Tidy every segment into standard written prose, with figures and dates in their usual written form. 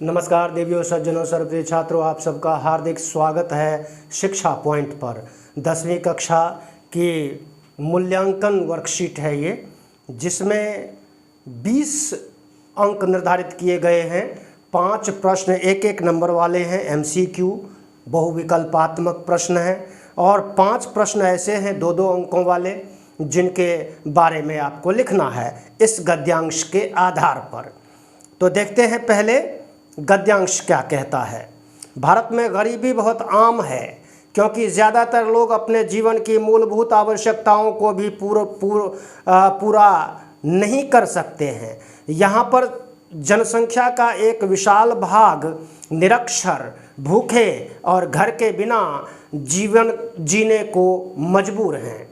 नमस्कार देवियों सज्जनों सर्वप्रिय छात्रों, आप सबका हार्दिक स्वागत है शिक्षा पॉइंट पर। 10वीं कक्षा की मूल्यांकन वर्कशीट है ये, जिसमें 20 अंक निर्धारित किए गए हैं। 5 प्रश्न एक नंबर वाले हैं, MCQ बहुविकल्पात्मक प्रश्न हैं, और 5 प्रश्न ऐसे हैं 2 अंकों वाले, जिनके बारे में आपको लिखना है इस गद्यांश के आधार पर। तो देखते हैं पहले गद्यांश क्या कहता है। भारत में गरीबी बहुत आम है, क्योंकि ज़्यादातर लोग अपने जीवन की मूलभूत आवश्यकताओं को भी पूरा नहीं कर सकते हैं। यहाँ पर जनसंख्या का एक विशाल भाग निरक्षर, भूखे और घर के बिना जीवन जीने को मजबूर हैं।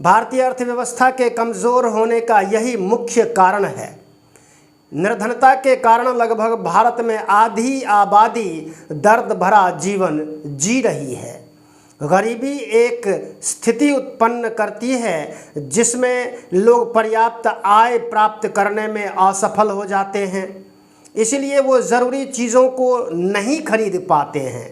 भारतीय अर्थव्यवस्था के कमज़ोर होने का यही मुख्य कारण है। निर्धनता के कारण लगभग भारत में आधी आबादी दर्द भरा जीवन जी रही है। गरीबी एक स्थिति उत्पन्न करती है जिसमें लोग पर्याप्त आय प्राप्त करने में असफल हो जाते हैं, इसलिए वो ज़रूरी चीज़ों को नहीं खरीद पाते हैं।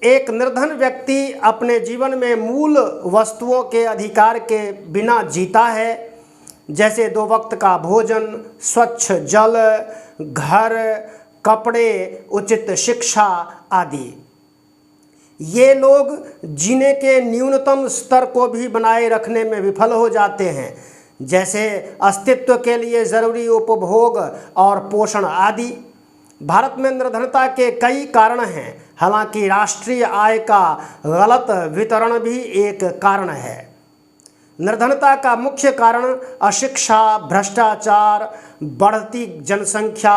एक निर्धन व्यक्ति अपने जीवन में मूल वस्तुओं के अधिकार के बिना जीता है, जैसे 2 वक्त का भोजन, स्वच्छ जल, घर, कपड़े, उचित शिक्षा आदि। ये लोग जीने के न्यूनतम स्तर को भी बनाए रखने में विफल हो जाते हैं, जैसे अस्तित्व के लिए ज़रूरी उपभोग और पोषण आदि। भारत में निर्धनता के कई कारण हैं, हालांकि राष्ट्रीय आय का गलत वितरण भी एक कारण है। निर्धनता का मुख्य कारण अशिक्षा, भ्रष्टाचार, बढ़ती जनसंख्या,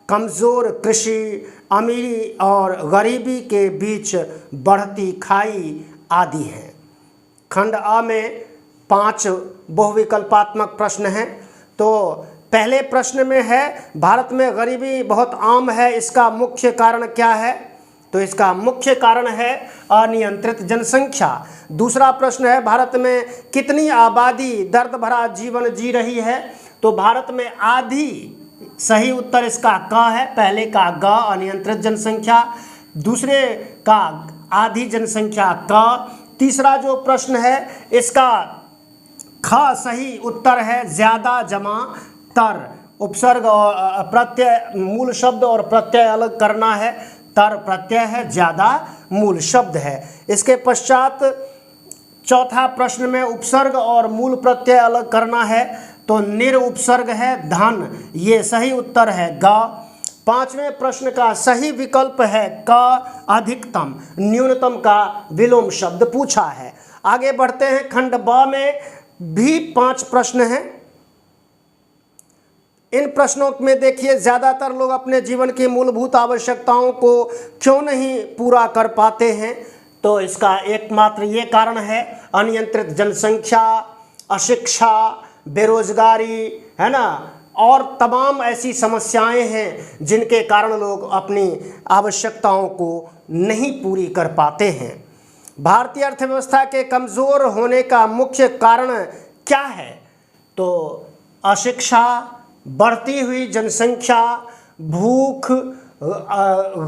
कमज़ोर कृषि, अमीरी और गरीबी के बीच बढ़ती खाई आदि हैं। खंड अ में 5 बहुविकल्पात्मक प्रश्न हैं। तो पहले प्रश्न में है भारत में गरीबी बहुत आम है, इसका मुख्य कारण क्या है? तो इसका मुख्य कारण है अनियंत्रित जनसंख्या। दूसरा प्रश्न है भारत में कितनी आबादी दर्द भरा जीवन जी रही है? तो भारत में आधी, सही उत्तर इसका क है। पहले का ग अनियंत्रित जनसंख्या, दूसरे का आधी जनसंख्या क। तीसरा जो प्रश्न है इसका ख सही उत्तर है, ज़्यादा जमा तर। उपसर्ग और प्रत्यय, मूल शब्द और प्रत्यय अलग करना है। तर प्रत्यय है, ज़्यादा मूल शब्द है। इसके पश्चात चौथा प्रश्न में उपसर्ग और मूल प्रत्यय अलग करना है, तो निरुपसर्ग है धन, ये सही उत्तर है ग। 5वें प्रश्न का सही विकल्प है क अधिकतम, न्यूनतम का विलोम शब्द पूछा है। आगे बढ़ते हैं, खंड ब में भी 5 प्रश्न हैं। इन प्रश्नों में देखिए, ज़्यादातर लोग अपने जीवन की मूलभूत आवश्यकताओं को क्यों नहीं पूरा कर पाते हैं? तो इसका एकमात्र ये कारण है अनियंत्रित जनसंख्या, अशिक्षा, बेरोजगारी, है ना, और तमाम ऐसी समस्याएं हैं जिनके कारण लोग अपनी आवश्यकताओं को नहीं पूरी कर पाते हैं। भारतीय अर्थव्यवस्था के कमज़ोर होने का मुख्य कारण क्या है? तो अशिक्षा, बढ़ती हुई जनसंख्या, भूख,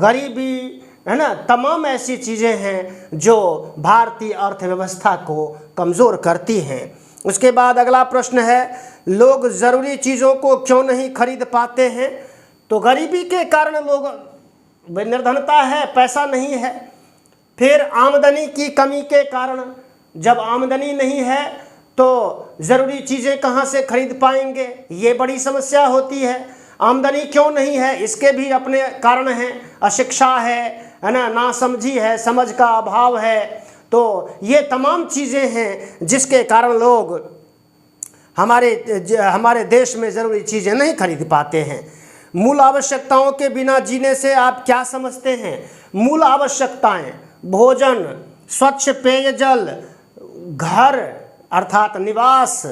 गरीबी, है ना, तमाम ऐसी चीज़ें हैं जो भारतीय अर्थव्यवस्था को कमज़ोर करती हैं। उसके बाद अगला प्रश्न है लोग ज़रूरी चीज़ों को क्यों नहीं खरीद पाते हैं? तो गरीबी के कारण लोग, निर्धनता है, पैसा नहीं है। फिर आमदनी की कमी के कारण, जब आमदनी नहीं है तो ज़रूरी चीज़ें कहाँ से खरीद पाएंगे, ये बड़ी समस्या होती है। आमदनी क्यों नहीं है, इसके भी अपने कारण हैं। अशिक्षा है ना, नासमझी है, समझ का अभाव है। तो ये तमाम चीज़ें हैं जिसके कारण लोग हमारे देश में ज़रूरी चीज़ें नहीं खरीद पाते हैं। मूल आवश्यकताओं के बिना जीने से आप क्या समझते हैं? मूल आवश्यकताएं भोजन, स्वच्छ पेयजल, घर अर्थात निवास,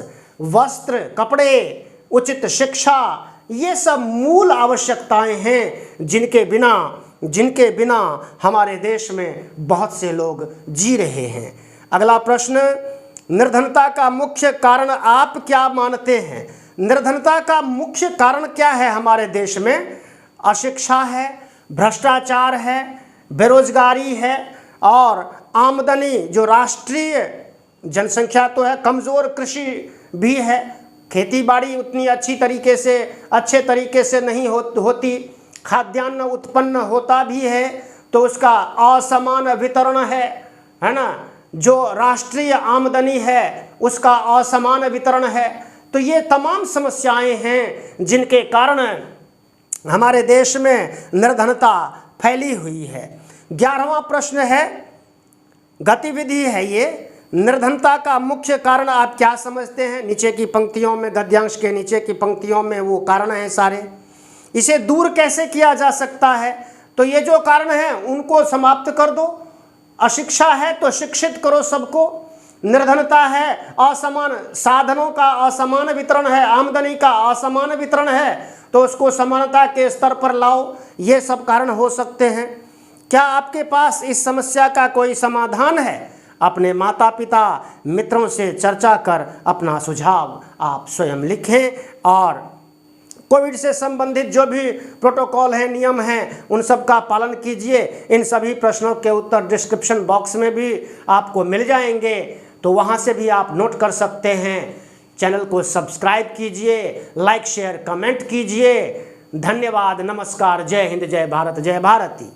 वस्त्र, कपड़े, उचित शिक्षा, ये सब मूल आवश्यकताएं हैं जिनके बिना हमारे देश में बहुत से लोग जी रहे हैं। अगला प्रश्न, निर्धनता का मुख्य कारण आप क्या मानते हैं? निर्धनता का मुख्य कारण क्या है हमारे देश में? अशिक्षा है, भ्रष्टाचार है, बेरोजगारी है और आमदनी जो राष्ट्रीय जनसंख्या तो है, कमज़ोर कृषि भी है, खेती बाड़ी उतनी अच्छे तरीके से नहीं होती, खाद्यान्न उत्पन्न होता भी है तो उसका असमान वितरण है ना, जो राष्ट्रीय आमदनी है उसका असमान वितरण है। तो ये तमाम समस्याएं हैं जिनके कारण हमारे देश में निर्धनता फैली हुई है। 11वां प्रश्न है, गतिविधि है ये, निर्धनता का मुख्य कारण आप क्या समझते हैं? नीचे की पंक्तियों में, गद्यांश के नीचे की पंक्तियों में वो कारण हैं सारे। इसे दूर कैसे किया जा सकता है? तो ये जो कारण हैं उनको समाप्त कर दो। अशिक्षा है तो शिक्षित करो सबको, निर्धनता है, असमान साधनों का असमान वितरण है, आमदनी का असमान वितरण है, तो उसको समानता के स्तर पर लाओ। ये सब कारण हो सकते हैं। क्या आपके पास इस समस्या का कोई समाधान है? अपने माता पिता मित्रों से चर्चा कर अपना सुझाव आप स्वयं लिखें और कोविड से संबंधित जो भी प्रोटोकॉल है, नियम हैं, उन सब का पालन कीजिए। इन सभी प्रश्नों के उत्तर डिस्क्रिप्शन बॉक्स में भी आपको मिल जाएंगे, तो वहाँ से भी आप नोट कर सकते हैं। चैनल को सब्सक्राइब कीजिए, लाइक शेयर कमेंट कीजिए। धन्यवाद, नमस्कार, जय हिंद, जय भारत, जय भारती।